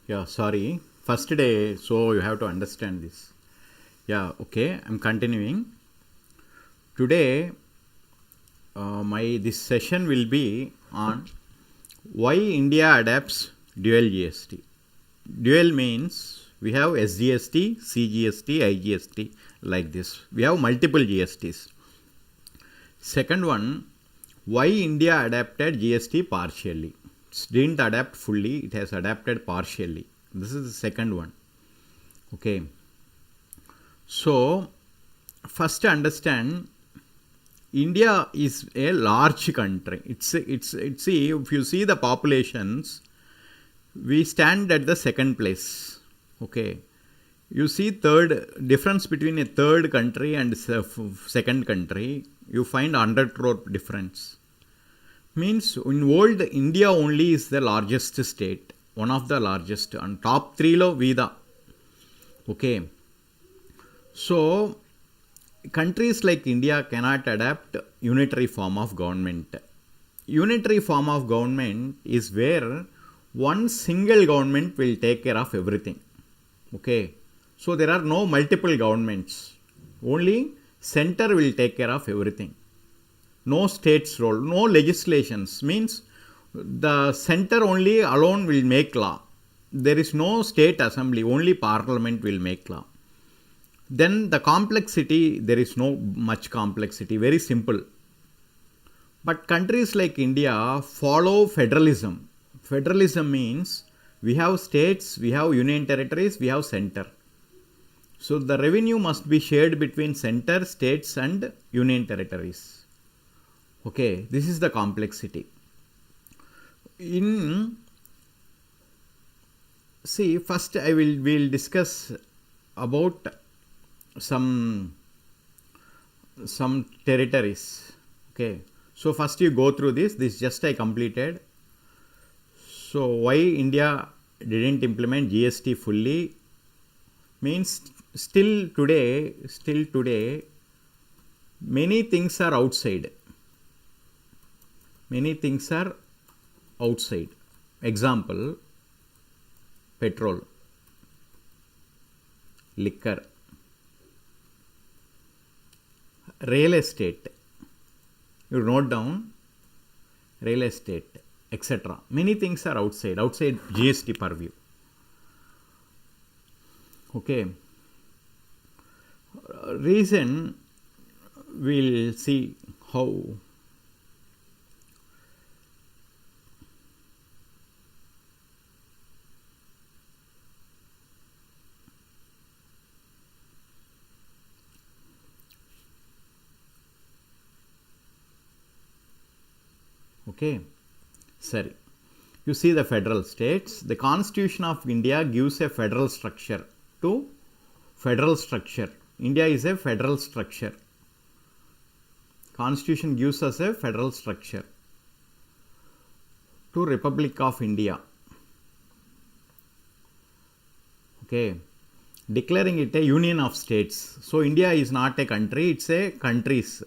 Yeah, sorry. First day, so you have to understand this. Yeah, okay. I'm continuing. Today, my this session will be on why India adapts dual GST. Dual means we have SGST, CGST, IGST like this. We have multiple GSTs. Second one, why India adapted GST partially. It didn't adapt fully, it has adapted partially. This is the second one. Okay. So, first understand India is a large country. See, if you see the populations, we stand at the second place. Okay. You see third difference between a third country and second country, you find 100 crore difference. Means in world, India only is the largest state, one of the largest, and top 3 lo Vida. Okay. So, countries like India cannot adapt unitary form of government. Unitary form of government is where one single government will take care of everything. Okay. So, there are no multiple governments. Only center will take care of everything. No state's role, no legislations. Means the center only alone will make law. There is no state assembly, only parliament will make law. Then the complexity, there is no much complexity, very simple. But countries like India follow federalism. Federalism means we have states, we have union territories, we have center. So the revenue must be shared between center, states and union territories. Okay, this is the complexity. First we'll discuss about some territories. Okay, so first you go through this just I completed. So why India didn't implement GST fully means still today many things are outside. Many things are outside. Example, petrol, liquor, real estate. You note down real estate, etc. Many things are outside GST purview. Okay. Reason we'll see how. Okay, sorry. You see the federal states. The Constitution of India gives a federal structure to federal structure. India is a federal structure. Constitution gives us a federal structure to Republic of India. Okay, declaring it a union of states. So India is not a country, it's a countries.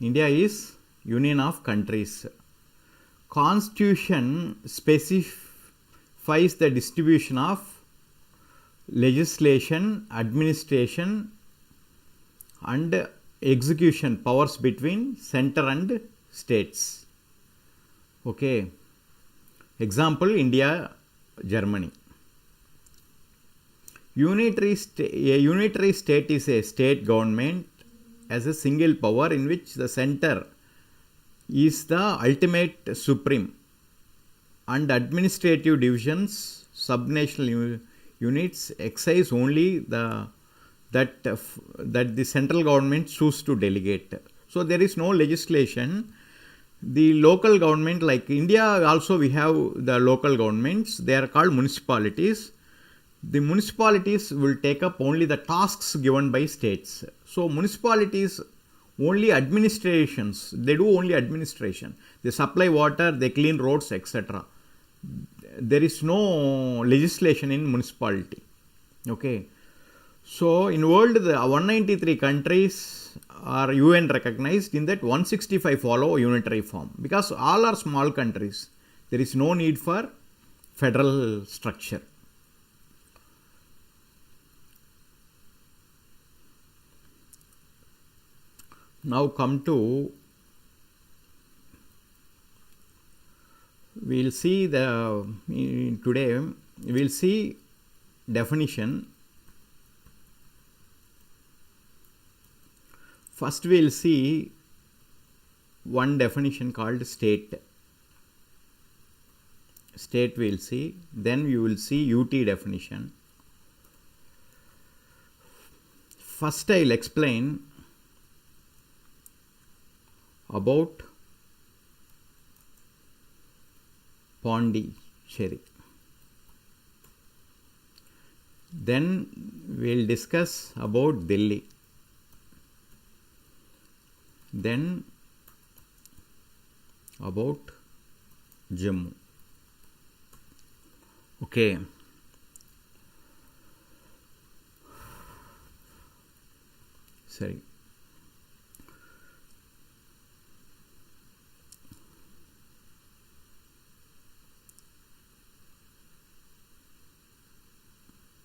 India is union of countries. Constitution specifies the distribution of legislation, administration and execution powers between center and states. Okay. Example, India, Germany. A unitary state is a state government as a single power in which the center is the ultimate supreme and administrative divisions, subnational units exercise only that the central government choose to delegate. So there is no legislation. The local government, like India also we have the local governments, they are called municipalities. The municipalities will take up only the tasks given by states. So municipalities only administrations, they do only administration. They supply water, they clean roads, etc. There is no legislation in municipality. Okay. So in world, the 193 countries are UN recognized. In that 165 follow unitary form because all are small countries. There is no need for federal structure. Now come to, we'll see today we'll see definition. First we'll see one definition called state. State we'll see, then we will see UT definition. First I'll explain about Pondicherry. Then we'll discuss about Delhi. Then about Jammu. Okay. Sorry.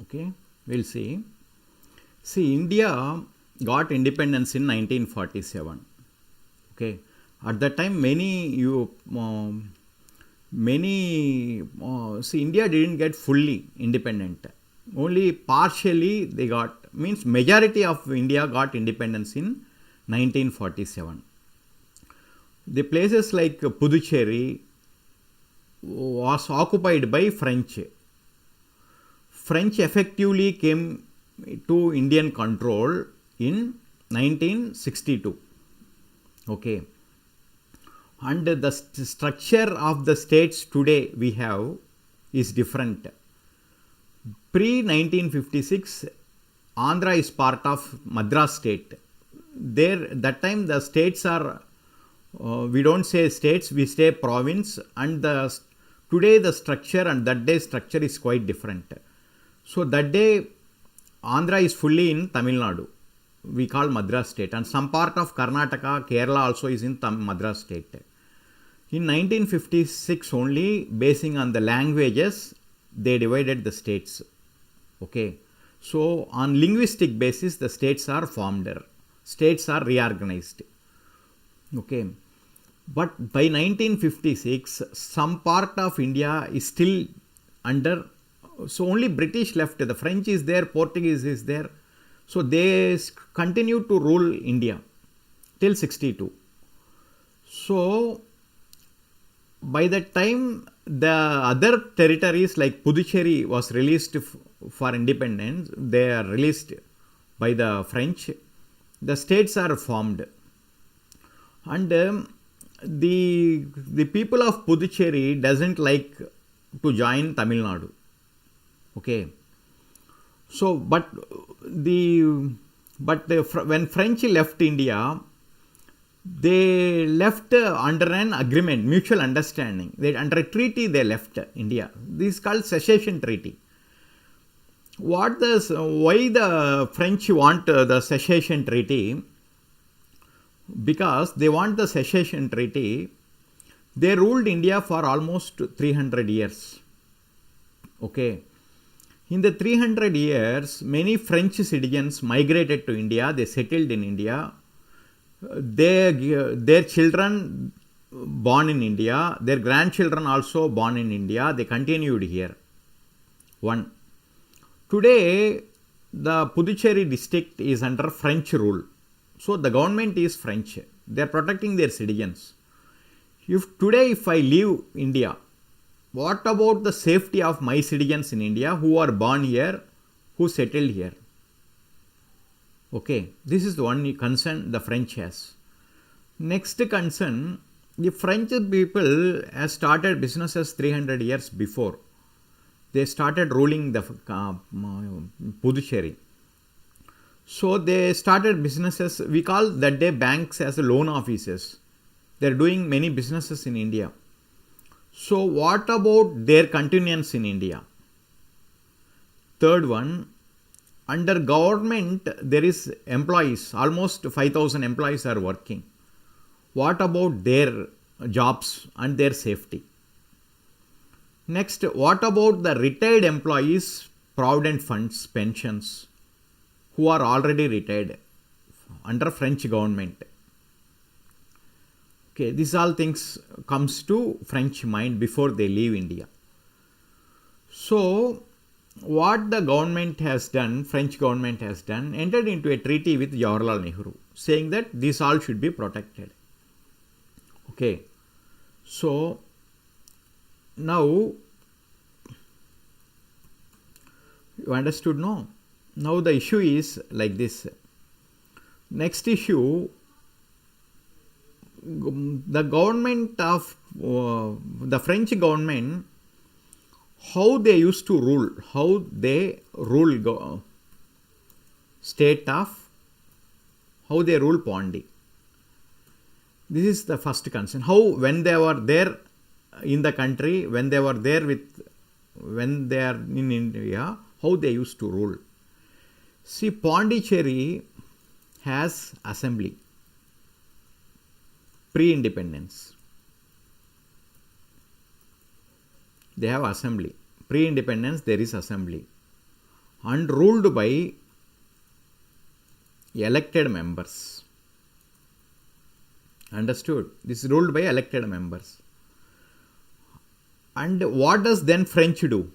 Okay, we'll see. See, India got independence in 1947. Okay, at that time see, India didn't get fully independent. Only partially they got, means majority of India got independence in 1947. The places like Puducherry was occupied by French. French effectively came to Indian control in 1962. Okay. And the structure of the states today we have is different. Pre-1956, Andhra is part of Madras state. There, that time the states are, we don't say states, we say province, and today the structure and that day structure is quite different. So that day Andhra is fully in Tamil Nadu. We call Madras state, and some part of Karnataka, Kerala also is in Madras state. In 1956 only, basing on the languages, they divided the states. Okay. So on linguistic basis, the states are formed. States are reorganized. Okay. But by 1956, some part of India is still under, so only British left. The French is there, Portuguese is there. So they continue to rule India till 62. So by that time, the other territories like Puducherry was released for independence. They are released by the French. The states are formed. And the people of Puducherry doesn't like to join Tamil Nadu. Okay. So, when French left India, they left under an agreement, mutual understanding. Under a treaty, they left India. This is called Secession Treaty. Why the French want the Secession Treaty? Because they want the Secession Treaty. They ruled India for almost 300 years. Okay. In the 300 years, many French citizens migrated to India. They settled in India. Their children born in India, their grandchildren also born in India, they continued here. One. Today, the Puducherry district is under French rule. So the government is French. They are protecting their citizens. If I leave India, what about the safety of my citizens in India who are born here, who settled here? Okay, this is the one concern the French has. Next concern, the French people have started businesses 300 years before. They started ruling the Puducherry. So they started businesses, we call that day banks as loan offices. They are doing many businesses in India. So what about their continuance in India? Third one, under government there is employees, almost 5,000 employees are working. What about their jobs and their safety? Next, what about the retired employees, provident funds, pensions, who are already retired under French government? Okay, these all things comes to French mind before they leave India. So, what the government has done, French government has done, entered into a treaty with Jawaharlal Nehru, saying that these all should be protected. Okay, so now you understood, no? Now the issue is like this. Next issue, the government of the French government, how they used to rule, how they rule state of, how they rule Pondy. This is the first concern. How when they were there in the country, when they were there when they are in India, how they used to rule. See, Pondicherry has assembly, pre-independence. They have assembly. Pre-independence, there is assembly. And ruled by elected members. Understood? This is ruled by elected members. And what does then French do?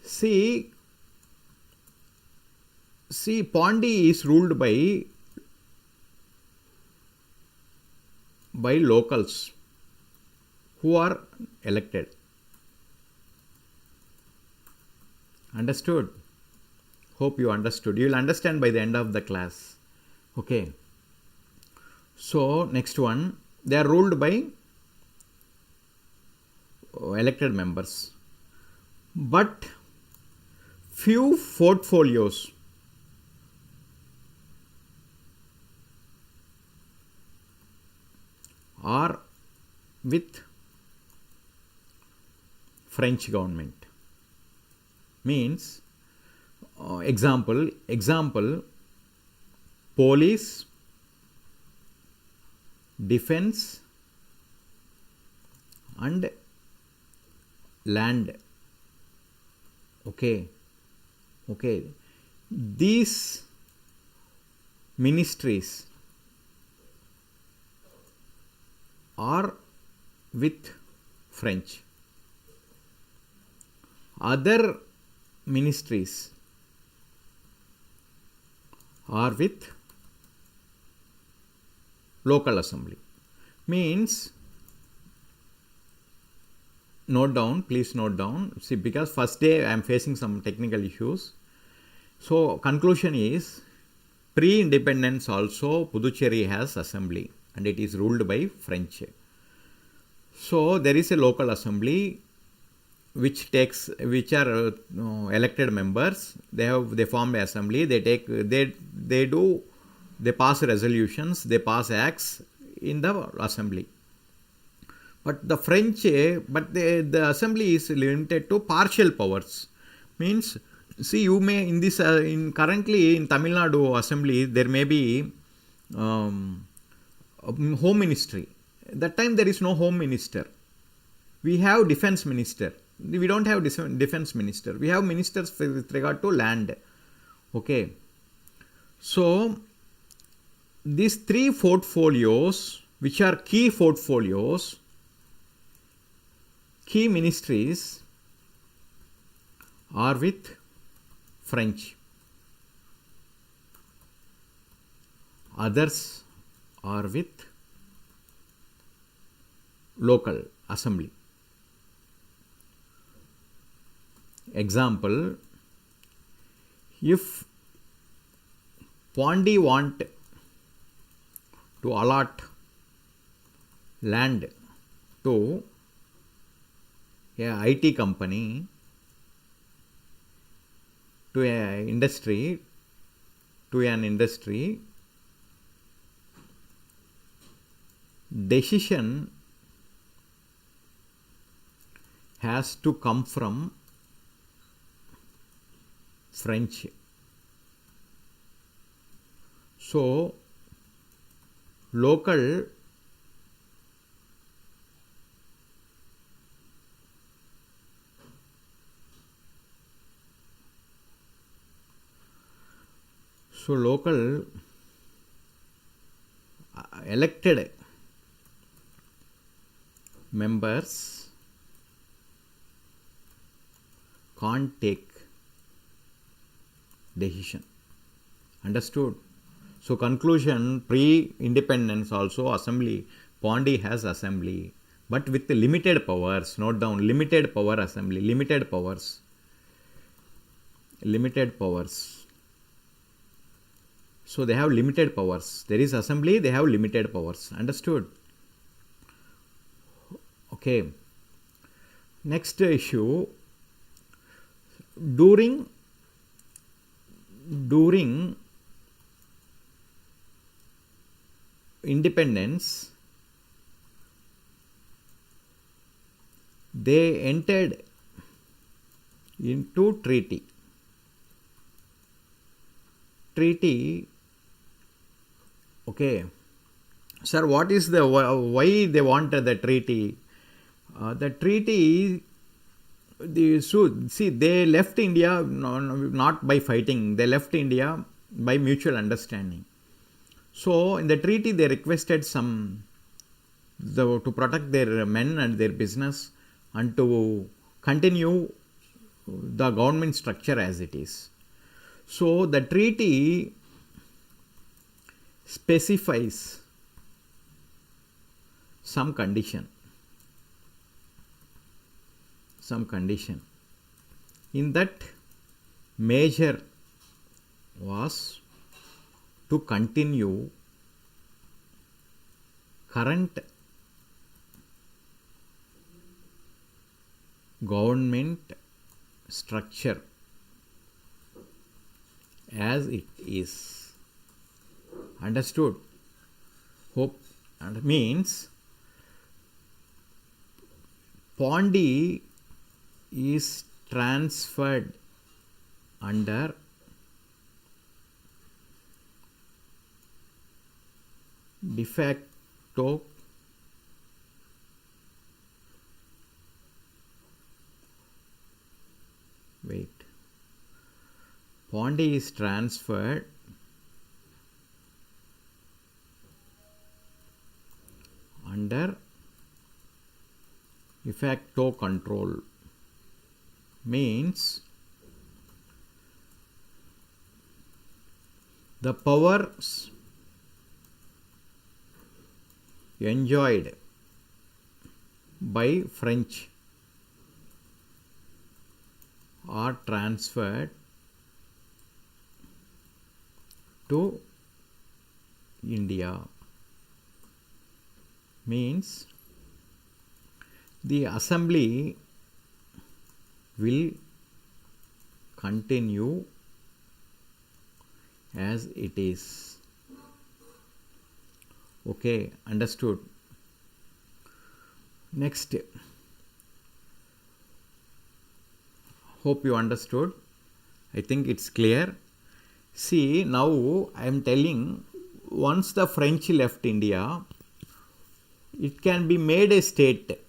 See, Pondy is ruled by locals who are elected. Understood? Hope you understood. You will understand by the end of the class. Okay. So, next one. They are ruled by elected members. But few portfolios are with French government. Means, example, police, defense and land. Okay. These ministries are with French. Other ministries are with local assembly. Means, note down, please note down. See, because first day I am facing some technical issues. So, conclusion is, pre-independence also Puducherry has assembly and it is ruled by French. So, there is a local assembly which are elected members. They form an assembly. They pass resolutions. They pass acts in the assembly. But the French, the assembly is limited to partial powers. Means, see, you may in this currently in Tamil Nadu assembly there may be home ministry. That time there is no home minister. We have defense minister. We don't have defense minister. We have ministers with regard to land. Okay. So, these three portfolios, which are key portfolios, key ministries, are with French. Others are with local assembly. Example, if Pondy want to allot land to a IT company, to an industry, decision has to come from French. So, local elected members can't take decision. Understood? So conclusion, pre-independence also assembly, Pondy has assembly, but with limited powers. Note down, limited power assembly, limited powers. Limited powers. So they have limited powers. There is assembly, they have limited powers. Understood? Okay. Next issue. During independence, they entered into treaty. Okay. Sir, what is the why they wanted the treaty? The treaty, they left India not by fighting. They left India by mutual understanding. So in the treaty, they requested to protect their men and their business and to continue the government structure as it is. So the treaty specifies some condition. In that, major was to continue current government structure as it is. Understood? Hope, and means Pondy is transferred under de facto Pondy is transferred under de facto control, means the powers enjoyed by French are transferred to India, means the assembly will continue as it is. Okay, understood. Next, hope you understood. I think it's clear. See, now I am telling, once the French left India, it can be made a state,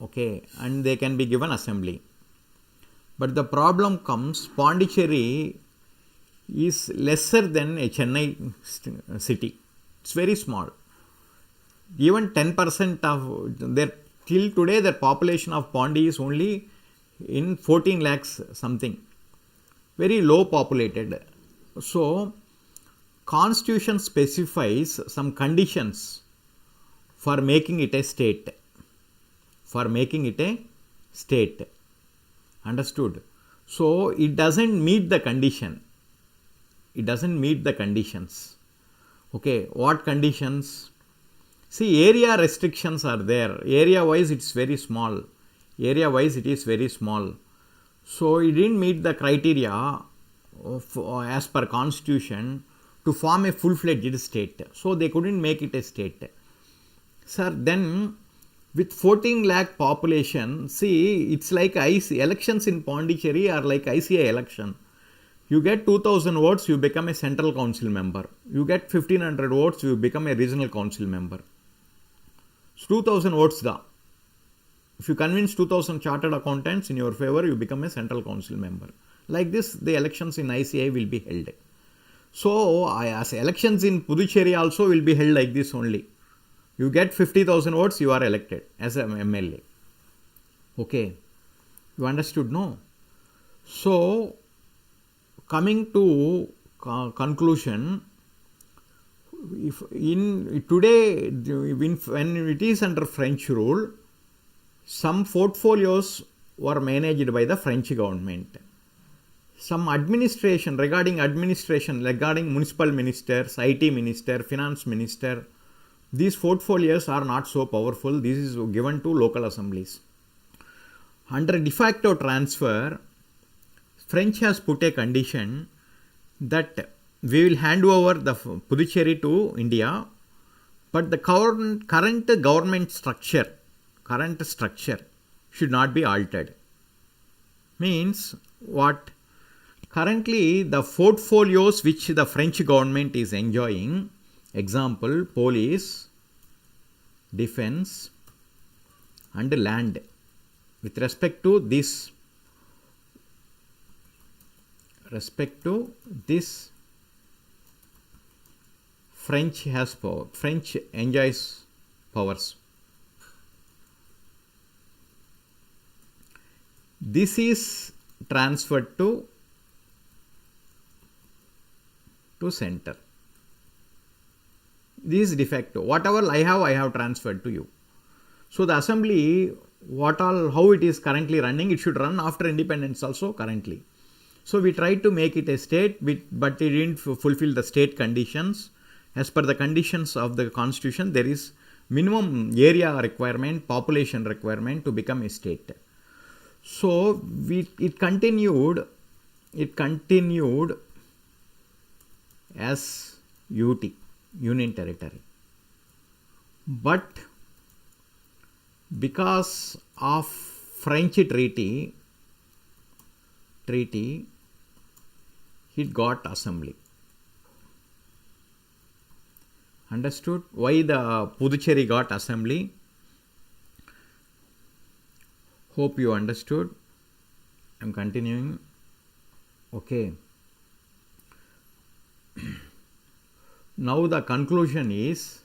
okay, and they can be given assembly. But the problem comes, Pondicherry is lesser than a Chennai city. It's very small. Even 10% of their, till today, the population of Pondi is only in 14 lakhs something. Very low populated. So, Constitution specifies some conditions for making it a state. Understood? So, it doesn't meet the condition. Okay, what conditions? See, area restrictions are there. Area wise it is very small. So, it didn't meet the criteria as per Constitution to form a full-fledged state. So, they couldn't make it a state. Sir, then with 14 lakh population, see, it's like elections in Pondicherry are like ICI election. You get 2000 votes, you become a central council member. You get 1500 votes, you become a regional council member. So 2000 votes da. If you convince 2000 chartered accountants in your favor, you become a central council member. Like this, the elections in ICI will be held. So, as elections in Puducherry also will be held like this only. You get 50,000 votes, you are elected as an MLA. Okay, you understood, no? So, coming to conclusion, if in today when it is under French rule, some portfolios were managed by the French government. Some administration regarding municipal ministers, IT minister, finance minister, these portfolios are not so powerful. This is given to local assemblies. Under de facto transfer, French has put a condition that we will hand over the Puducherry to India, but the current government structure should not be altered. Means what? Currently, the portfolios which the French government is enjoying, example, police, defense, and land. With respect to this French has power. French enjoys powers. This is transferred to center. This is de facto. Whatever I have transferred to you. So the assembly, how it is currently running, it should run after independence also currently. So we tried to make it a state, but it didn't fulfill the state conditions. As per the conditions of the constitution, there is minimum area requirement, population requirement to become a state. So it continued as UT, Union Territory. But because of French treaty, it got assembly. Understood why the Puducherry got assembly? Hope you understood. I am continuing. Okay. Now the conclusion is,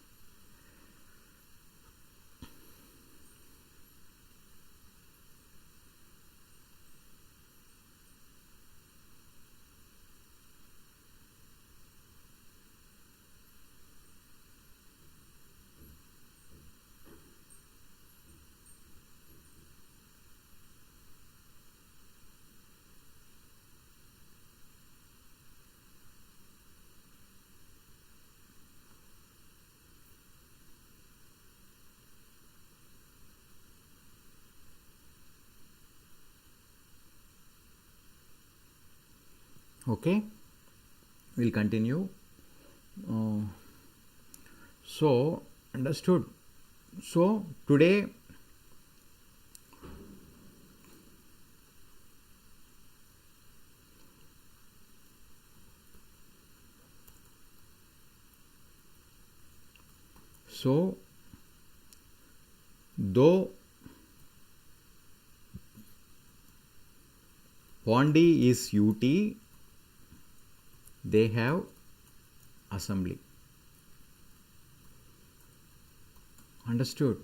okay, we'll continue. So, understood. So, today though Pondy is UT, they have assembly. Understood?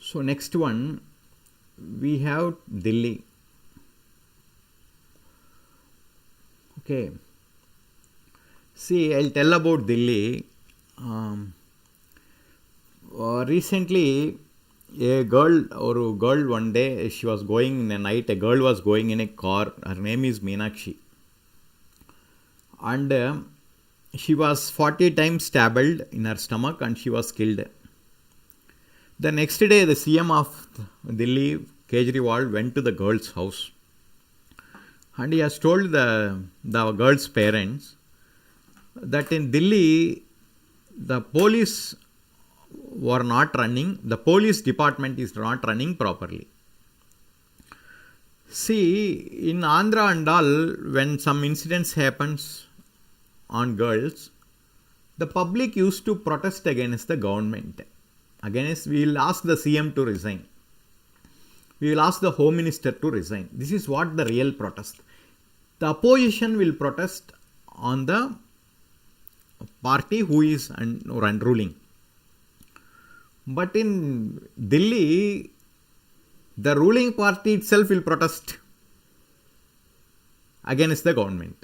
So next one, we have Delhi. Okay. See, I'll tell about Delhi. Recently, a girl one day, she was going in a night, a girl was going in a car. Her name is Meenakshi. And she was 40 times stabbed in her stomach and she was killed. The next day, the CM of Delhi, Kejriwal, went to the girl's house. And he has told the girl's parents that in Delhi, the police were not running, the police department is not running properly. See, in Andhra and all, when some incidents happens on girls, the public used to protest against the government. We will ask the CM to resign. We will ask the Home Minister to resign. This is what the real protest. The opposition will protest on the party who is ruling. But in Delhi, the ruling party itself will protest against the government.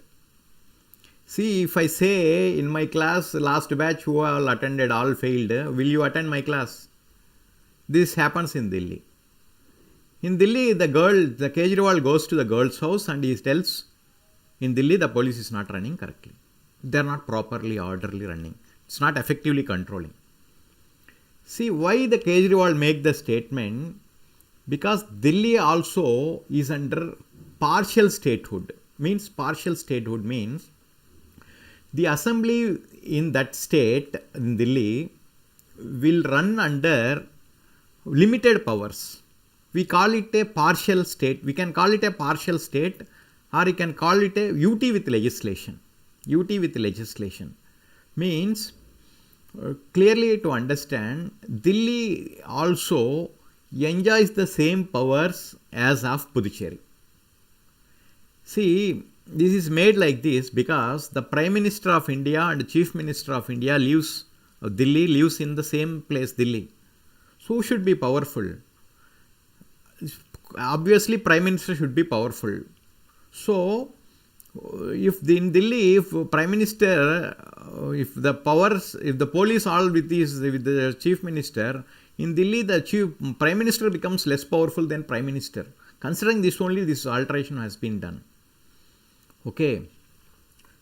See, if I say in my class, last batch who all attended, all failed, will you attend my class? This happens in Delhi. In Delhi, the Kejriwal goes to the girl's house and he tells, in Delhi, the police is not running correctly. They are not properly, orderly running. It's not effectively controlling. See, why the Kejriwal make the statement? Because Delhi also is under partial statehood. Partial statehood means the assembly in that state, in Delhi, will run under limited powers. We call it a partial state. We can call it a partial state, or you can call it a UT with legislation. UT with legislation means, clearly to understand, Delhi also enjoys the same powers as of Puducherry. See, this is made like this because the Prime Minister of India and Chief Minister of India Delhi lives in the same place, Delhi. So who should be powerful? Obviously, Prime Minister should be powerful. So, in Delhi, if Prime Minister, if the police all with the Chief Minister, in Delhi the Prime Minister becomes less powerful than Prime Minister. Considering this only, this alteration has been done. Okay.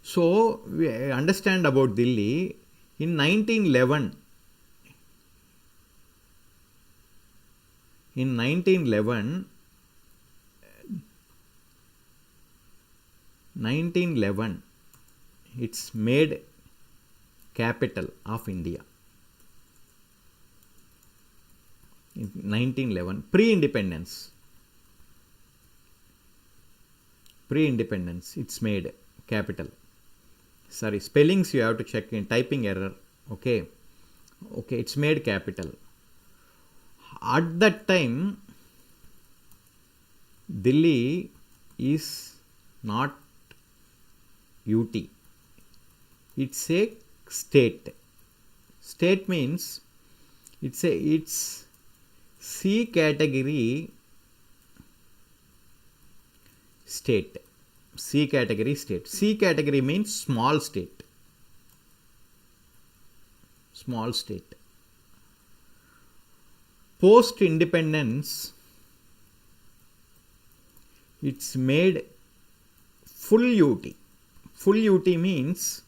So, we understand about Delhi. In 1911, it's made capital of India. In 1911, pre-independence, it's made capital. Sorry, spellings you have to check in, typing error. Okay, it's made capital. At that time, Delhi is not UT. It's a state. State means it's C category state. C category state. C category means small state. Small state. Post independence, it's made full UT. Full UT means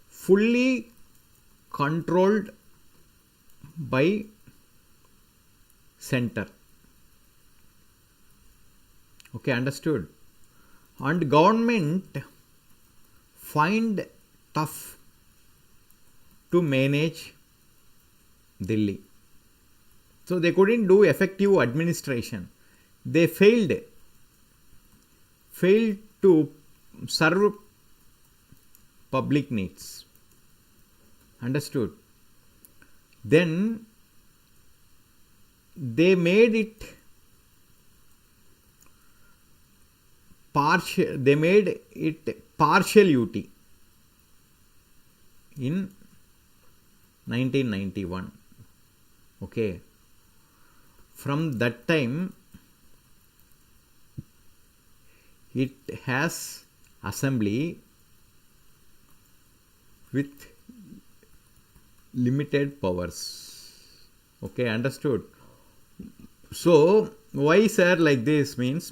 fully controlled by center. Okay, understood? And government find tough to manage Delhi. So they couldn't do effective administration. They failed to serve public needs. Understood? Then they made it partial. They made it partial UT in 1991. Okay. From that time, it has assembly with limited powers. Okay, understood? So, why sir like this means,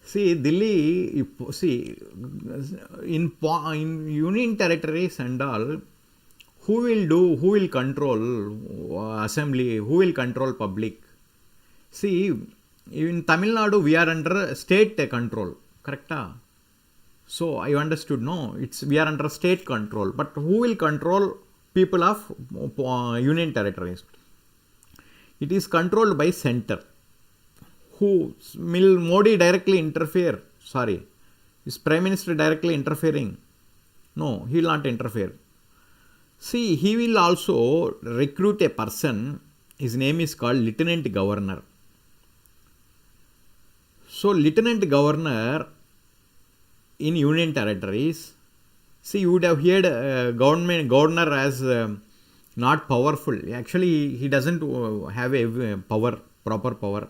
see, Delhi, in union territories and all, who will control assembly, who will control public? See, in Tamil Nadu, we are under state control, correct? So, I understood, no, we are under state control, but who will control people of union territories? It is controlled by center. Will Modi directly interfere? Sorry, is Prime Minister directly interfering? No, he will not interfere. See, he will also recruit a person, his name is called Lieutenant Governor. So, Lieutenant Governor in union territories, see, you would have heard governor as not powerful. Actually, he doesn't have a power, proper power.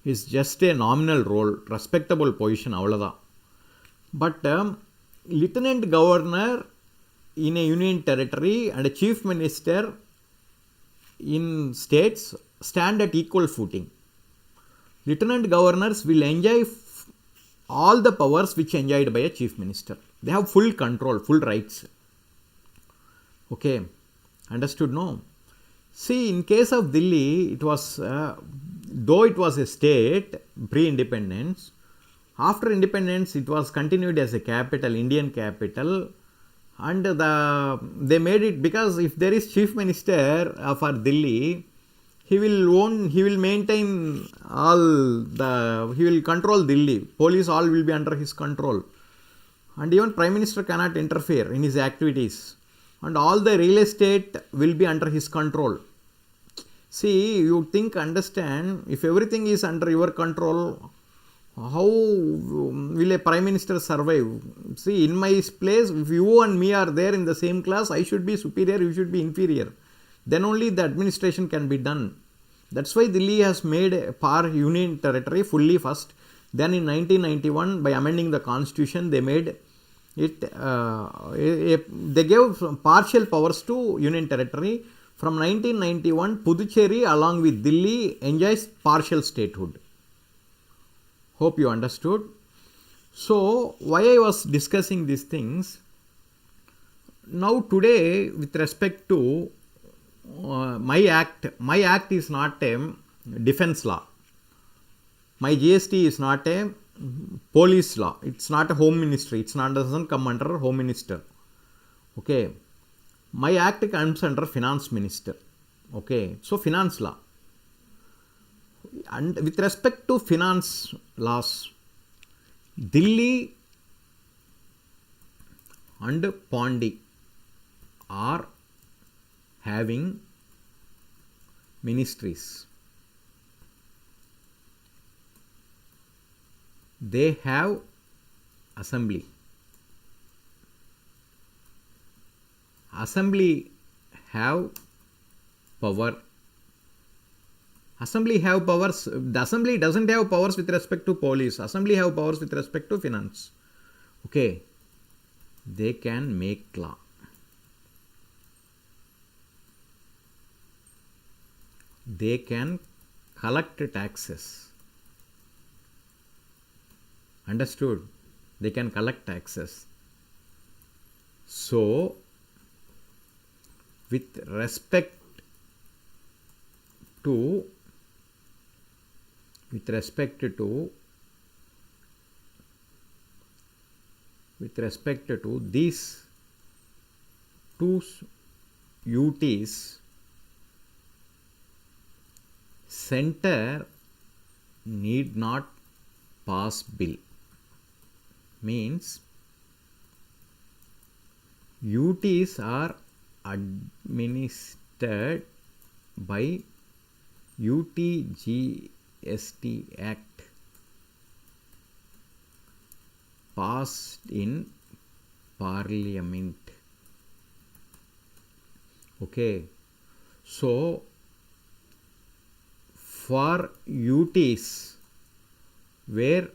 It's just a nominal role, respectable position, avladha. But lieutenant governor in a union territory and a chief minister in states stand at equal footing. Lieutenant governors will enjoy all the powers which enjoyed by a chief minister. They have full control, full rights. Okay, understood? No. See, in case of Delhi, it was, though it was a state pre-independence, after independence it was continued as a capital, Indian capital, and they made it, because if there is chief minister for Delhi, he will maintain he will control Delhi. Police all will be under his control. And even Prime Minister cannot interfere in his activities. And all the real estate will be under his control. See, you understand, if everything is under your control, how will a Prime Minister survive? See, in my place, if you and me are there in the same class, I should be superior, you should be inferior. Then only the administration can be done. That's why Delhi has made a union territory fully first. Then in 1991, by amending the constitution, they made it, they gave partial powers to union territory. From 1991, Puducherry along with Delhi enjoys partial statehood. Hope you understood. So, why I was discussing these things, now today with respect to my act is not a defense law. My GST is not a police law. It's not a home ministry. Doesn't come under home minister. Okay. My act comes under finance minister. Okay. So finance law. And with respect to finance laws, Delhi and Pondi are having ministries. They have assembly. Assembly have power. Assembly have powers. The assembly doesn't have powers with respect to police. Assembly have powers with respect to finance. Okay. They can make law. They can collect taxes. Understood? They can collect taxes. So, with respect to these two UTs, center need not pass bill. Means UTs are administered by UTGST Act passed in Parliament. Okay. So, for UTs where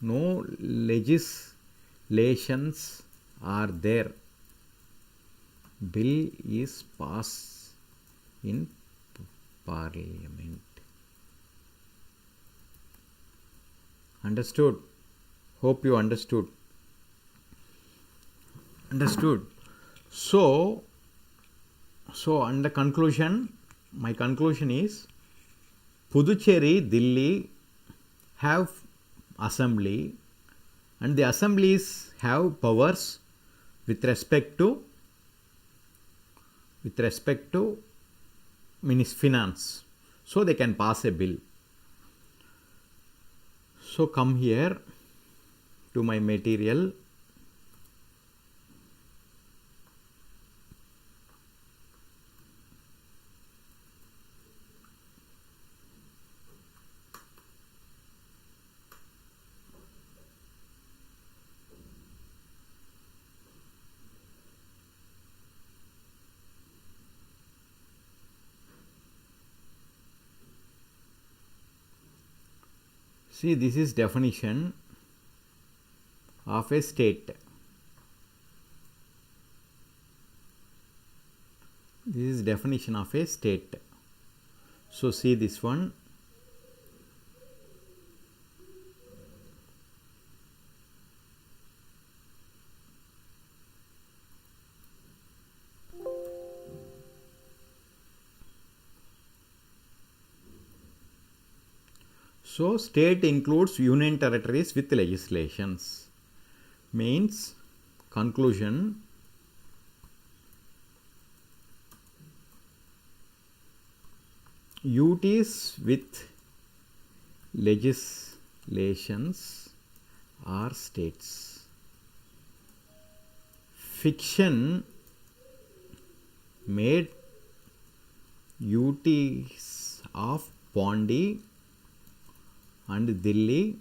no legislations are there, bill is passed in Parliament. Understood? Hope you understood. Understood. So under conclusion, my conclusion is Puducherry, Delhi have assembly, and the assemblies have powers with respect to finance. So they can pass a bill. So come here to my material. See, this is definition of a state. This is definition of a state. So see this one. So state includes union territories with legislations. Means conclusion, UTs with legislations are states. Fiction made UTs of Pondi and Delhi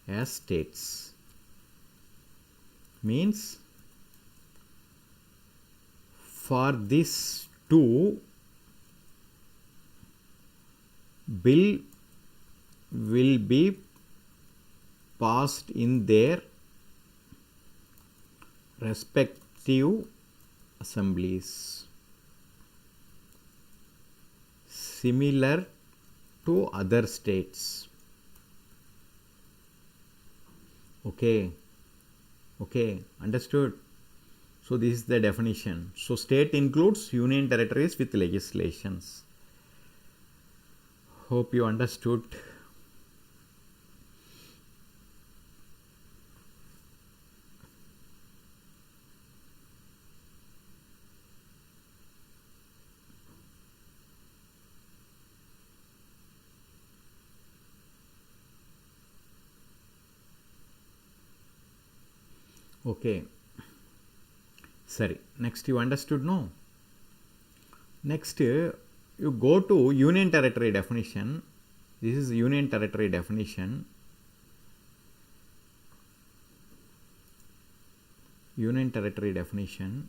as states. Means for this two, bill will be passed in their respective assemblies, similar to other states. Okay, understood? So this is the definition. So state includes union territories with legislations. Hope you understood. Okay. Sorry. Next you understood, no? Next you go to union territory definition. This is union territory definition. Union territory definition.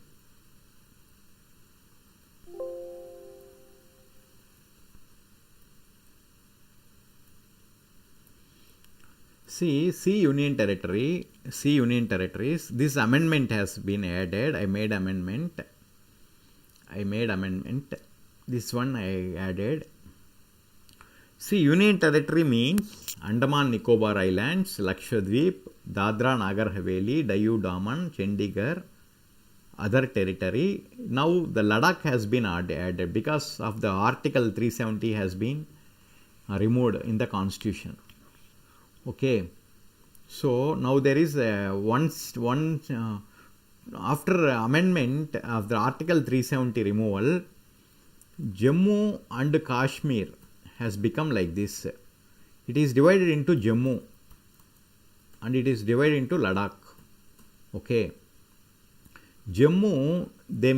See union territory, see union territories. This amendment has been added. I made amendment. This one I added. See, union territory means Andaman Nicobar Islands, Lakshadweep, Dadra Nagar Haveli, Diu Daman, Chandigarh, other territory. Now the Ladakh has been added because of the Article 370 has been removed in the constitution. Okay, so now there is after amendment of the Article 370 removal, Jammu and Kashmir has become like this. It is divided into Jammu and it is divided into Ladakh. Okay, Jammu they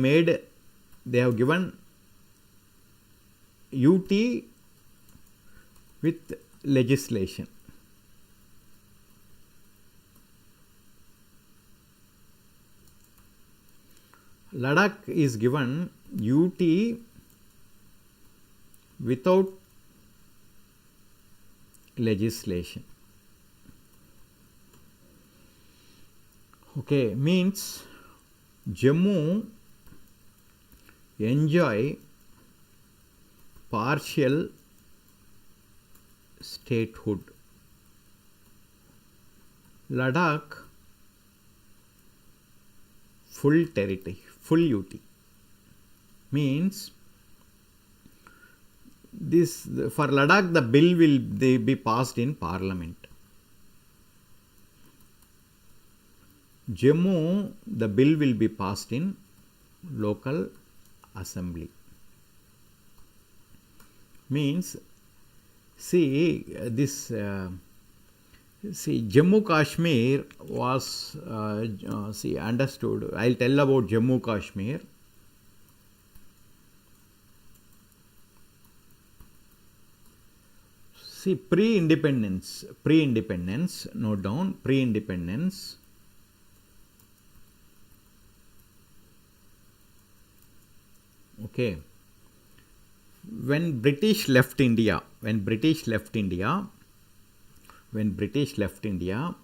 have given UT with legislation. Ladakh is given UT without legislation. Okay, means Jammu enjoy partial statehood. Ladakh full territory, full UT. Means this for Ladakh the bill will be passed in parliament. Jammu the bill will be passed in local assembly. Means see this Jammu Kashmir was understood. I'll tell about Jammu Kashmir. See, pre-independence, note down, pre-independence. Okay. When British left India, when British left India,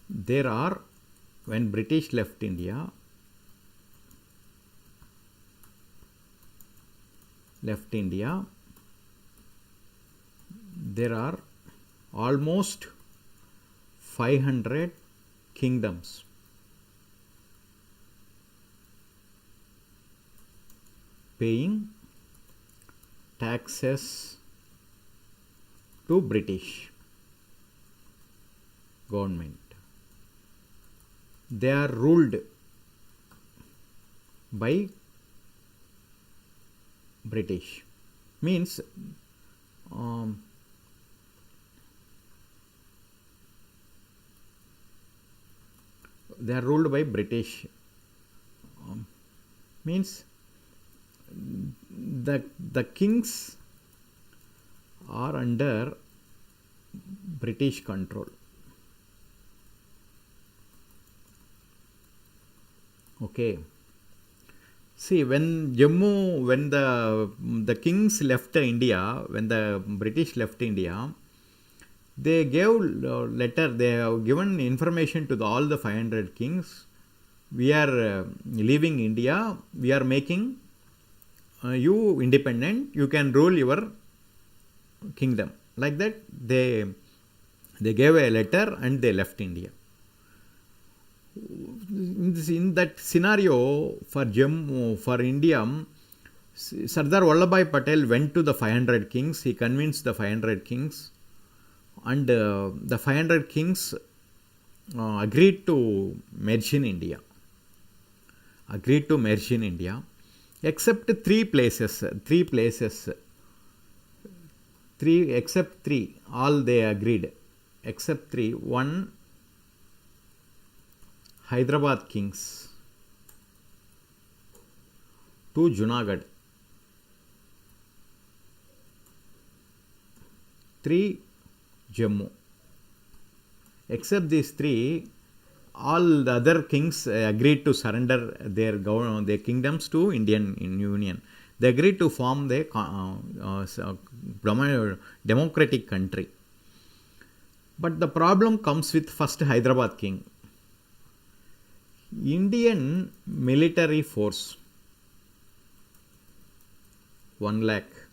there are, when British left India, there are almost 500 kingdoms paying taxes to British government. They are ruled by British. Means they are ruled by British. Means the kings are under British control. Okay. See, when the kings left India, when the British left India, they gave letter. They have given information to all the 500 kings. We are leaving India. We are making you independent. You can rule your kingdom. Like that, they gave a letter and they left India. In that scenario, for India, Sardar Vallabhbhai Patel went to the 500 kings. He convinced the 500 kings, and the 500 kings agreed to merge in India. Except three places. Except three. All they agreed. Except three. One, Hyderabad kings. 2, Junagadh. 3, Jammu. Except these three, all the other kings agreed to surrender their kingdoms to Indian Union. They agreed to form the democratic country. But the problem comes with first Hyderabad king. Indian military force 1 lakh.